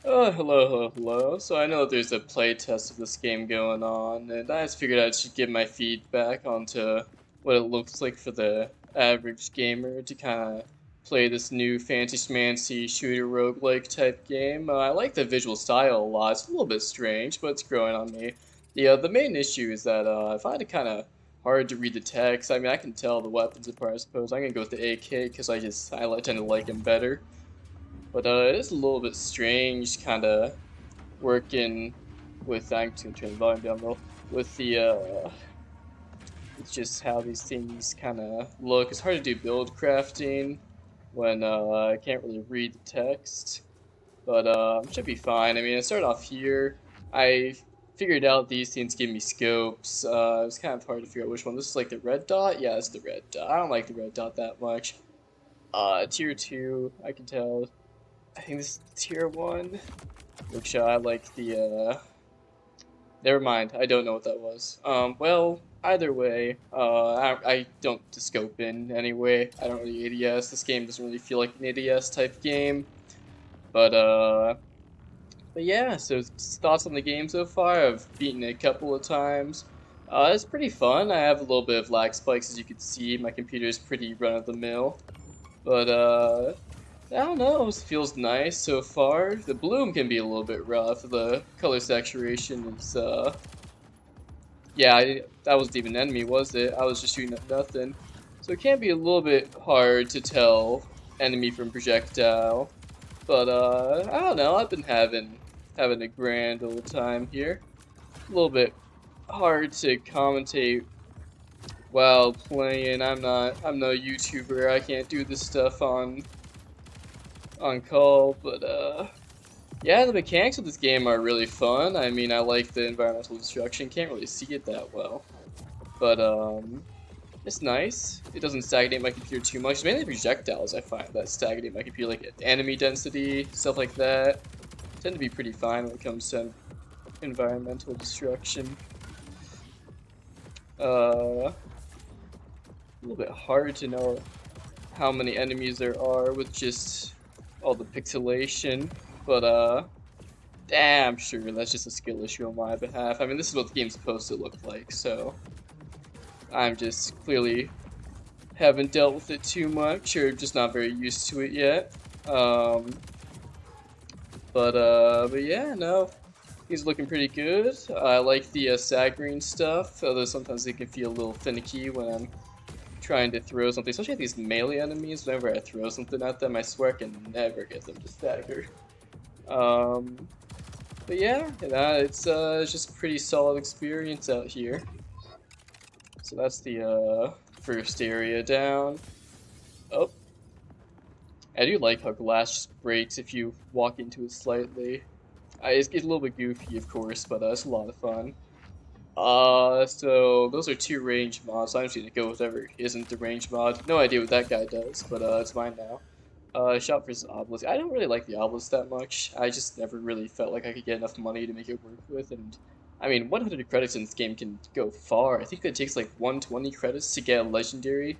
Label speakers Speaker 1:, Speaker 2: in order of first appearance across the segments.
Speaker 1: Oh, hello. So I know there's a playtest of this game going on, and I just figured I should give my feedback onto what it looks like for the average gamer to kind of play this new fancy schmancy shooter roguelike type game. I like the visual style a lot. It's a little bit strange, but it's growing on me. The main issue is that I find it kind of hard to read the text. I mean, I can tell the weapons apart, I suppose. I'm gonna go with the AK because I tend to like them better. But it is a little bit strange, kind of working with. I'm just gonna turn the volume down low. With the it's just how these things kind of look. It's hard to do build crafting when I can't really read the text, but should be fine. I mean, I started off here. I figured out these things give me scopes. It's kind of hard to figure out which one. This is like the red dot. Yeah, it's the red dot. I don't like the red dot that much. Tier two, I can tell. I think this is tier one. Which I like the, never mind, I don't know what that was. Well, either way, I don't scope in anyway. I don't really ADS. This game doesn't really feel like an ADS type game. But, uh, but yeah, so thoughts on the game so far? I've beaten it a couple of times. It's pretty fun. I have a little bit of lag spikes, as you can see. My computer is pretty run-of-the-mill. But, I don't know, it feels nice so far. The bloom can be a little bit rough. The color saturation is, yeah, that wasn't even an enemy, was it? I was just shooting at nothing. So it can be a little bit hard to tell enemy from projectile. But, I don't know, I've been having a grand old time here. A little bit hard to commentate while playing. I'm no YouTuber. I can't do this stuff on call, but, yeah, the mechanics of this game are really fun. I mean, I like the environmental destruction. Can't really see it that well. But, it's nice. It doesn't stagnate my computer too much. It's mainly projectiles I find that stagnate my computer, like enemy density, stuff like that. Tend to be pretty fine when it comes to environmental destruction. A little bit hard to know how many enemies there are with just all the pixelation. But, damn sure that's just a skill issue on my behalf. I mean, this is what the game's supposed to look like, so I'm just clearly haven't dealt with it too much, or just not very used to it yet. But yeah, no, he's looking pretty good. I like the sag green stuff, although sometimes it can feel a little finicky when I'm trying to throw something, especially at these melee enemies. Whenever I throw something at them, I swear I can never get them to stagger. But yeah, it's just a pretty solid experience out here. So that's the first area down. Oh, I do like how glass just breaks if you walk into it slightly. It's a little bit goofy, of course, but it's a lot of fun. So those are two range mods. So I'm just gonna go with whatever isn't the range mod. No idea what that guy does, but it's mine now. Shop versus Obelisk. I don't really like the Obelisk that much. I just never really felt like I could get enough money to make it work with, and I mean, 100 credits in this game can go far. I think it takes like 120 credits to get a legendary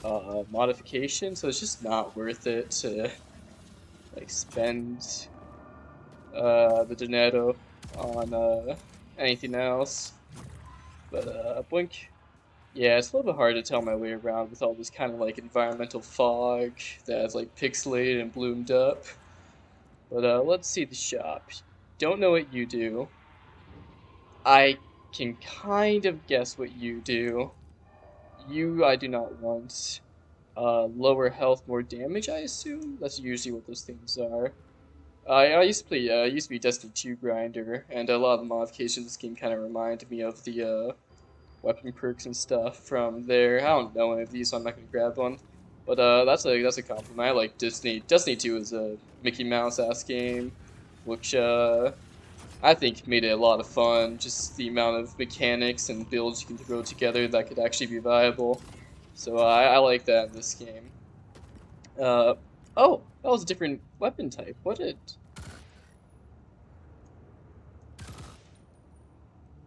Speaker 1: modification, so it's just not worth it to like spend the dinero on anything else. But Blink, yeah, it's a little bit hard to tell my way around with all this kind of like environmental fog that's like pixelated and bloomed up. But let's see the shop. Don't know what you do. I can kind of guess what you do. You, I do not want. Lower health, more damage, I assume? That's usually what those things are. I used to play, used to be Destiny 2 grinder, and a lot of the modifications of this game kind of remind me of the, weapon perks and stuff from there. I don't know any of these, so I'm not gonna grab one. But that's a compliment. I like Disney. Destiny 2 is a Mickey Mouse ass game, which I think made it a lot of fun. Just the amount of mechanics and builds you can throw together that could actually be viable. So I like that in this game. Uh, oh, that was a different weapon type. What did?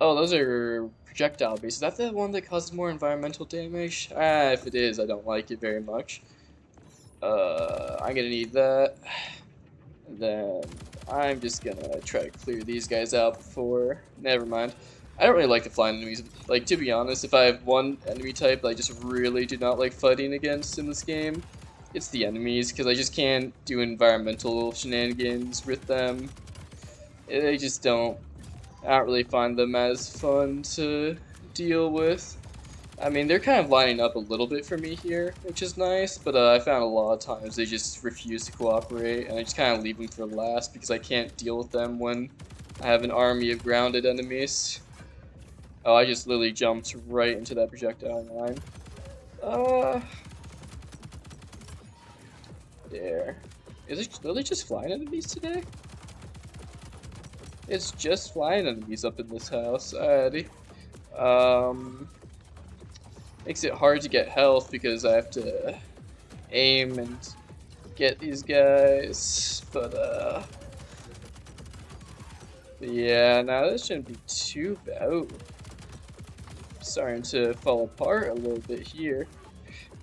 Speaker 1: Oh, those are projectile based. Is that the one that causes more environmental damage? Ah, if it is, I don't like it very much. I'm gonna need that. And then I'm just gonna try to clear these guys out before. Never mind. I don't really like the flying enemies. Like, to be honest, if I have one enemy type that I just really do not like fighting against in this game, it's the enemies, because I just can't do environmental shenanigans with them. They just don't. I don't really find them as fun to deal with. I mean, they're kind of lining up a little bit for me here, which is nice, but I found a lot of times they just refuse to cooperate, and I just kind of leave them for last because I can't deal with them when I have an army of grounded enemies. Oh, I just literally jumped right into that projectile line. There. Is it literally just flying enemies today? It's just flying enemies up in this house. Alrighty. Makes it hard to get health because I have to aim and get these guys, but yeah, now this shouldn't be too bad. Oh, starting to fall apart a little bit here.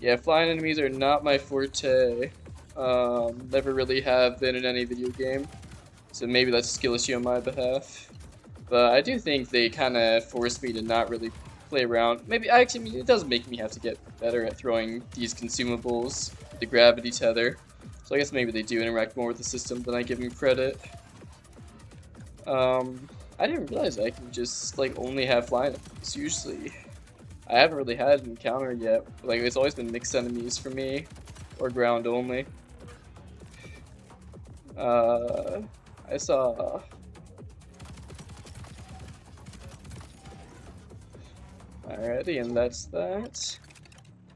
Speaker 1: Yeah, flying enemies are not my forte. Never really have been in any video game, so maybe that's a skill issue on my behalf. But I do think they kind of forced me to not really play around. Maybe, actually, I mean, it does make me have to get better at throwing these consumables, the gravity tether. So I guess maybe they do interact more with the system than I give them credit. I didn't realize I can just, like, only have flying enemies. Usually, I haven't really had an encounter yet. Like, it's always been mixed enemies for me, or ground only. I saw... Alrighty, and that's that.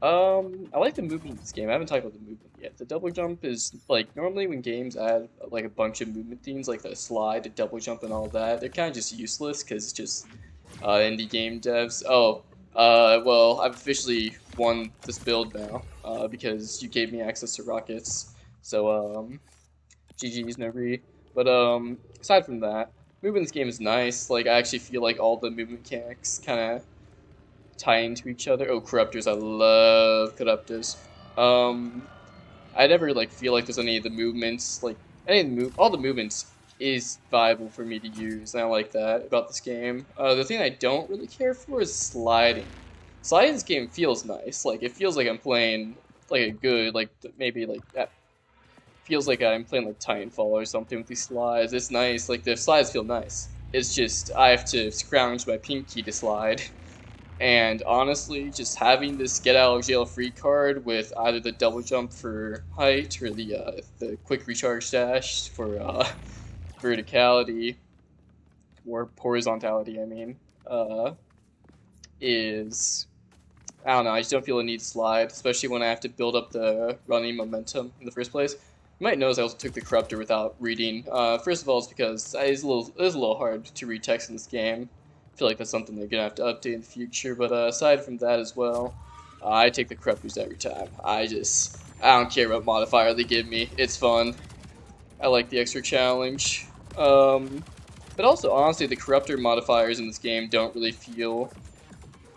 Speaker 1: I like the movement in this game. I haven't talked about the movement yet. The double jump is, like, normally when games add, like, a bunch of movement things, like the slide, the double jump, and all that, they're kind of just useless, because it's just, indie game devs. Oh, well, I've officially won this build now, because you gave me access to rockets. So, GG's, no re. But, aside from that, movement in this game is nice. Like, I actually feel like all the movement mechanics kind of tie into each other. Oh, corruptors! I love corruptors. I never like feel like there's any of the movements, like any of the all the movements is viable for me to use, and I like that about this game. The thing I don't really care for is sliding. Sliding in this game feels nice. Like it feels like I'm playing like a good, like maybe like that. Feels like I'm playing like Titanfall or something with these slides. It's nice. Like the slides feel nice. It's just I have to scrounge my pinky to slide. And honestly, just having this get out of jail free card with either the double jump for height or the quick recharge dash for verticality or horizontality, I mean, is I don't know. I just don't feel a need to slide, especially when I have to build up the running momentum in the first place. You might notice I also took the corruptor without reading. First of all, it's because it's a little hard to read text in this game. I feel like that's something they're gonna have to update in the future. But aside from that as well, I take the corruptors every time. I don't care what modifier they give me. It's fun. I like the extra challenge. But also honestly, the corruptor modifiers in this game don't really feel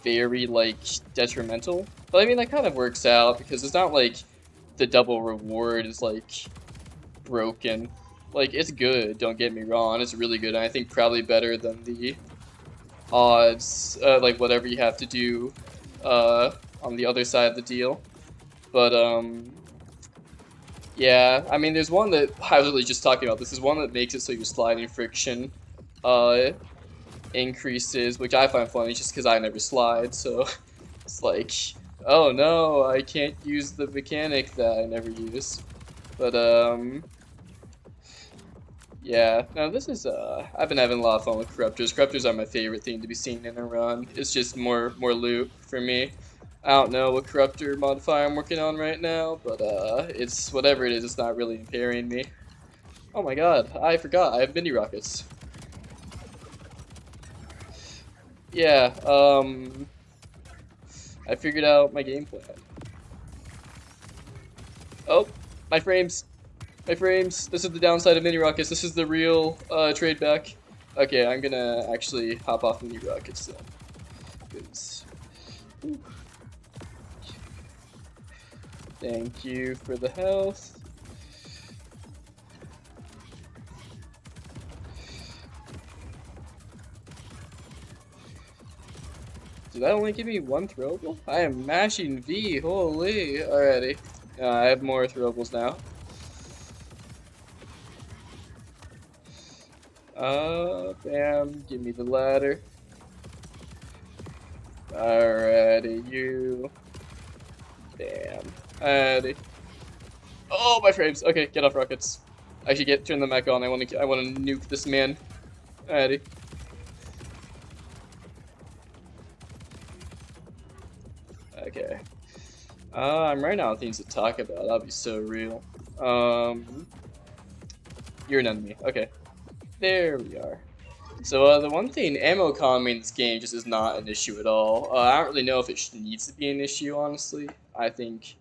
Speaker 1: very like detrimental. But I mean that kind of works out because it's not like the double reward is like broken. Like it's good, don't get me wrong, it's really good, and I think probably better than the odds, like whatever you have to do on the other side of the deal. But yeah, I mean there's one that I was really just talking about. This is one that makes it so your sliding friction increases, which I find funny just because I never slide, so it's like, oh no, I can't use the mechanic that I never use. But yeah, no, this is I've been having a lot of fun with corruptors. Corruptors are my favorite thing to be seen in a run. It's just more loot for me. I don't know what corruptor modifier I'm working on right now, but it's whatever it is, it's not really impairing me. Oh my god, I forgot, I have mini rockets. Yeah, I figured out my game plan. Oh, my frames. My frames. This is the downside of mini rockets. This is the real trade back. Okay, I'm gonna actually hop off mini rockets then. 'Cause... Thank you for the health. Did that only give me one throwable? I am mashing V, holy. Alrighty. I have more throwables now. Bam, give me the ladder. Alrighty, you. Bam. Alrighty. Oh, my frames. Okay, get off rockets. I should turn them back on. I want to nuke this man. Alrighty. Okay. I'm running out of things to talk about. That'll be so real. You're an enemy. Okay. There we are. So the one thing, ammo economy in this game just is not an issue at all. I don't really know if it needs to be an issue, honestly. I think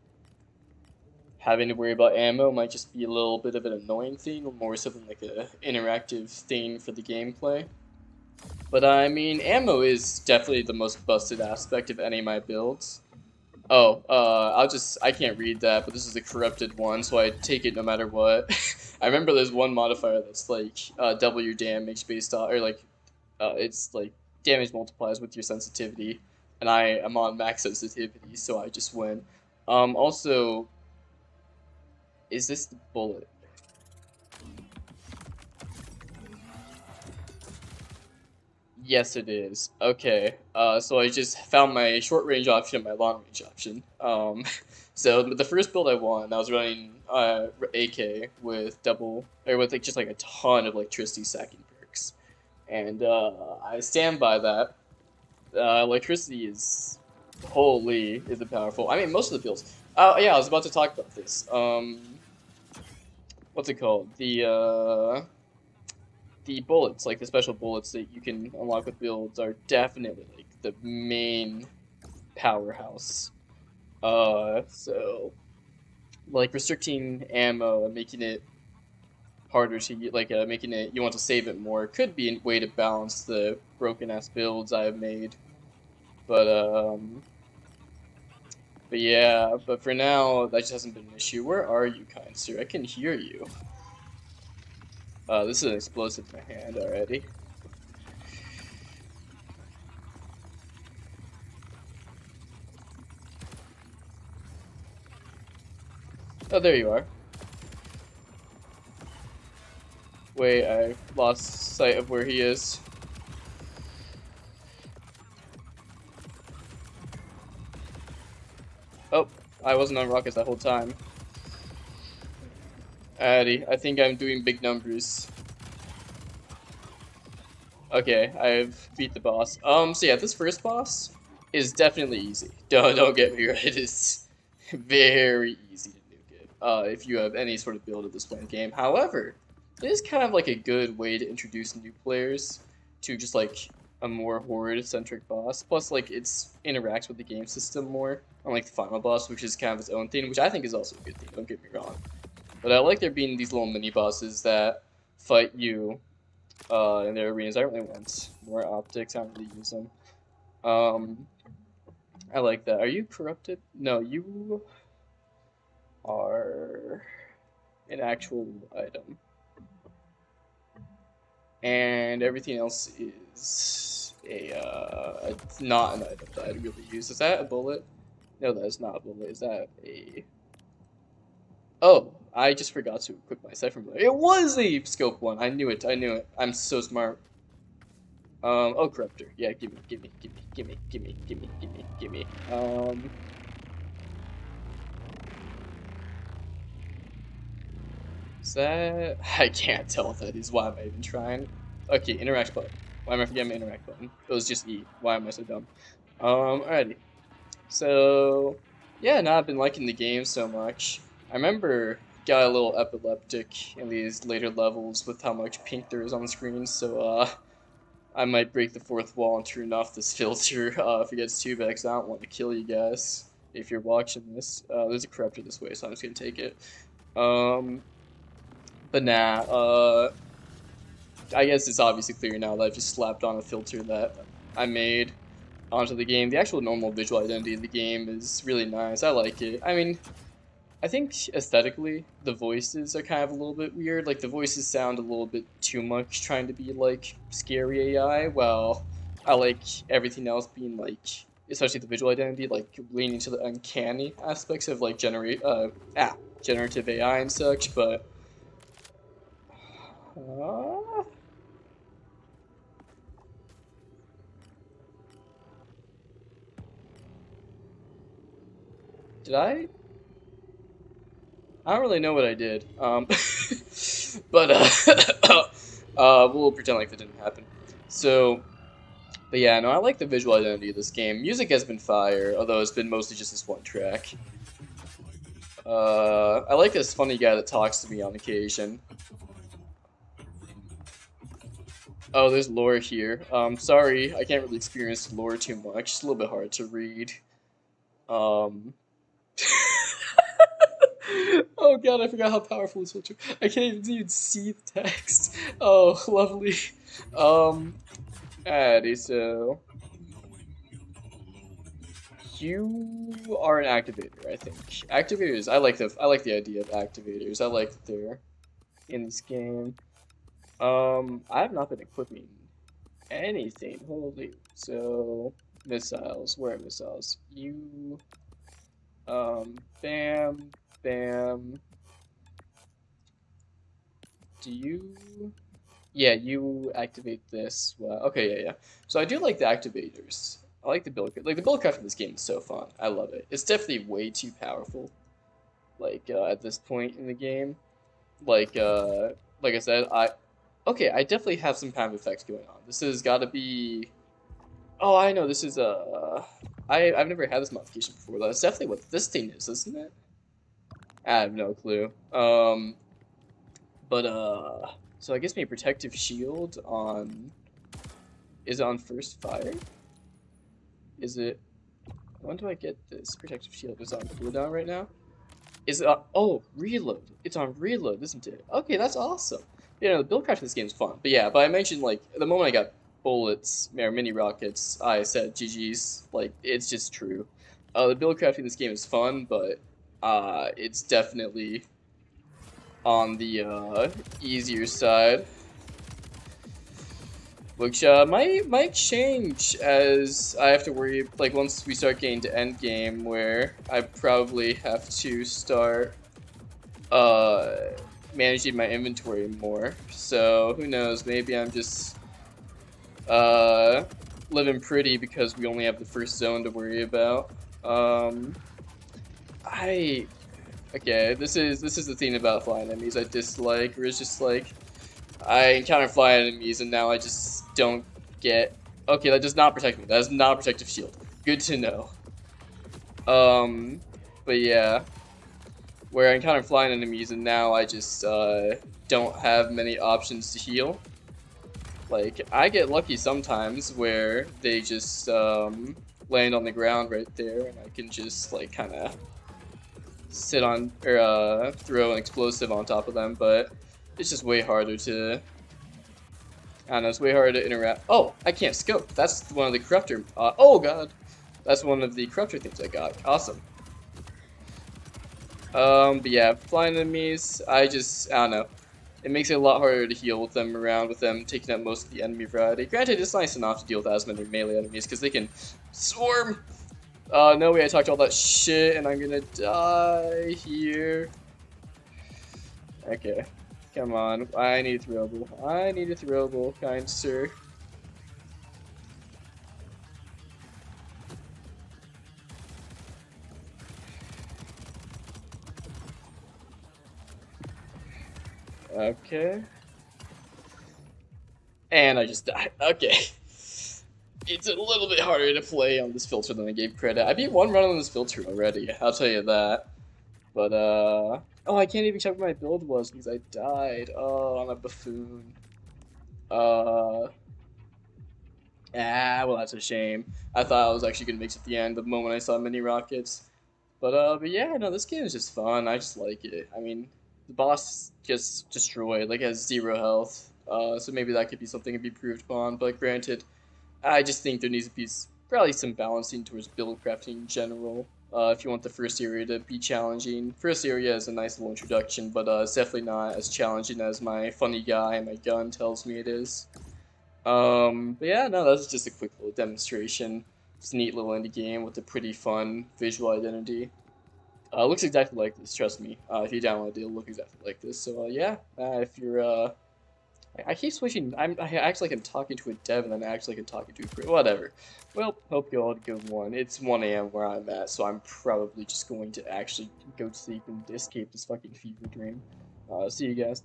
Speaker 1: having to worry about ammo might just be a little bit of an annoying thing, or more something like an interactive thing for the gameplay. But I mean, ammo is definitely the most busted aspect of any of my builds. Oh, I can't read that, but this is a corrupted one, so I take it no matter what. I remember there's one modifier that's like, double your damage based on, or like, it's like, damage multiplies with your sensitivity, and I am on max sensitivity, so I just win. Also, is this the bullet? Yes, it is. Okay. So I just found my short range option and my long range option. So the first build I won, I was running AK with with just like a ton of electricity sacking perks, and I stand by that. Electricity is is it powerful. I mean, most of the builds. Oh yeah, I was about to talk about this. What's it called? The bullets, like the special bullets that you can unlock with builds, are definitely like the main powerhouse. So like restricting ammo and making it harder to get, like making it you want to save it more could be a way to balance the broken ass builds I have made. But yeah, but for now that just hasn't been an issue. Where are you, kind sir? I can hear you. This is an explosive in my hand already. Oh, there you are. Wait, I lost sight of where he is. Oh, I wasn't on rockets that whole time. Addy, I think I'm doing big numbers. Okay, I've beat the boss. So yeah, this first boss is definitely easy. Don't get me right, it is very easy to nuke it, if you have any sort of build at this point in the game. However, it is kind of like a good way to introduce new players to just like a more horde-centric boss. Plus, like, it interacts with the game system more, unlike the final boss, which is kind of its own thing, which I think is also a good thing, don't get me wrong. But I like there being these little mini-bosses that fight you in their arenas. I really want more optics. I don't really use them. I like that. Are you corrupted? No, you are an actual item. And everything else is not an item that I'd really use. Is that a bullet? No, that is not a bullet. Is that a... Oh, I just forgot to equip my siphon blade. It was a scope one. I knew it. I knew it. I'm so smart. Oh, corruptor. Yeah, gimme. Is that... I can't tell what that is. Why am I even trying? Okay, interact button. Why am I forgetting my interact button? It was just E. Why am I so dumb? Alrighty. So, yeah, now I've been liking the game so much. I remember got a little epileptic in these later levels with how much pink there is on the screen, so, I might break the fourth wall and turn off this filter if it gets too bad, because I don't want to kill you guys if you're watching this. There's a corruptor this way, so I'm just going to take it. But nah, I guess it's obviously clear now that I've just slapped on a filter that I made onto the game. The actual normal visual identity of the game is really nice. I like it. I mean, I think aesthetically, the voices are kind of a little bit weird. Like, the voices sound a little bit too much trying to be, like, scary AI, while I like everything else being, like, especially the visual identity, like leaning to the uncanny aspects of like generative AI and such. But did I? I don't really know what I did. But we'll pretend like that didn't happen. So, but yeah, no, I like the visual identity of this game. Music has been fire, although it's been mostly just this one track. I like this funny guy that talks to me on occasion. Oh, there's lore here. Sorry, I can't really experience lore too much. It's a little bit hard to read. Um. Oh god, I forgot how powerful this filter. I can't even see the text. Oh, lovely. Addy, so you are an activator, I think. Activators, I like the idea of activators. I like that they're in this game. I have not been equipping anything. Holy, so missiles. Where are missiles? You, bam, bam. Do you? Yeah, you activate this. Well, okay, yeah. So I do like the activators. I like the build. Like the build craft in this game is so fun. I love it. It's definitely way too powerful. Like at this point in the game, like like I said, I definitely have some kind of effects going on. This has got to be. Oh, I know. This is I've never had this modification before. That's definitely what this thing is, isn't it? I have no clue. But so I guess maybe protective shield on. Is it on first fire? Is it? When do I get this protective shield? Is it on cooldown right now? Is it on, oh, reload. It's on reload, isn't it? Okay, that's awesome. You know, the build craft in this game is fun. But yeah, but I mentioned, like, the moment I got bullets, or mini rockets, I said GG's. Like, it's just true. The build crafting in this game is fun, but it's definitely on the easier side. Which might change as I have to worry, like, once we start getting to end game, where I probably have to start managing my inventory more. So who knows, maybe I'm just living pretty because we only have the first zone to worry about. Okay, this is the thing about flying enemies I dislike, where it's just like I encounter flying enemies and now I just don't get. Okay, that does not protect me. That is not a protective shield. Good to know. But yeah, where I encounter flying enemies and now I just don't have many options to heal. Like, I get lucky sometimes where they just land on the ground right there and I can just like kind of sit on or throw an explosive on top of them, but it's just way harder to. I don't know, it's way harder to interact. Oh, I can't scope. That's one of the corruptor. Oh god, that's one of the corruptor things I got. Awesome. But yeah, flying enemies. I don't know. It makes it a lot harder to heal with them around, with them taking up most of the enemy variety. Granted, it's nice enough to deal with as many melee enemies because they can swarm. No way, I talked all that shit and I'm gonna die here. Okay. Come on, I need a throwable. I need a throwable, kind sir. Okay. And I just died. Okay. It's a little bit harder to play on this filter than I gave credit. I beat one run on this filter already, I'll tell you that. But, oh, I can't even check what my build was because I died. Oh, I'm a buffoon. Well, that's a shame. I thought I was actually gonna make it at the end the moment I saw mini rockets. But yeah, no, this game is just fun. I just like it. I mean, the boss gets destroyed, like, has 0 health. So maybe that could be something to be improved upon. But granted, I just think there needs to be probably some balancing towards build crafting in general. If you want the first area to be challenging. First area is a nice little introduction, but it's definitely not as challenging as my funny guy and my gun tells me it is. But yeah, no, that's just a quick little demonstration It's a neat little indie game with a pretty fun visual identity. Looks exactly like this, trust me. If you download it, it'll look exactly like this. So yeah, if you're I keep switching. I act like I'm talking to a dev, and then I act like I'm talking to a whatever. Well, hope you all had a good one. It's 1 a.m. where I'm at, so I'm probably just going to actually go to sleep and escape this fucking fever dream. See you guys.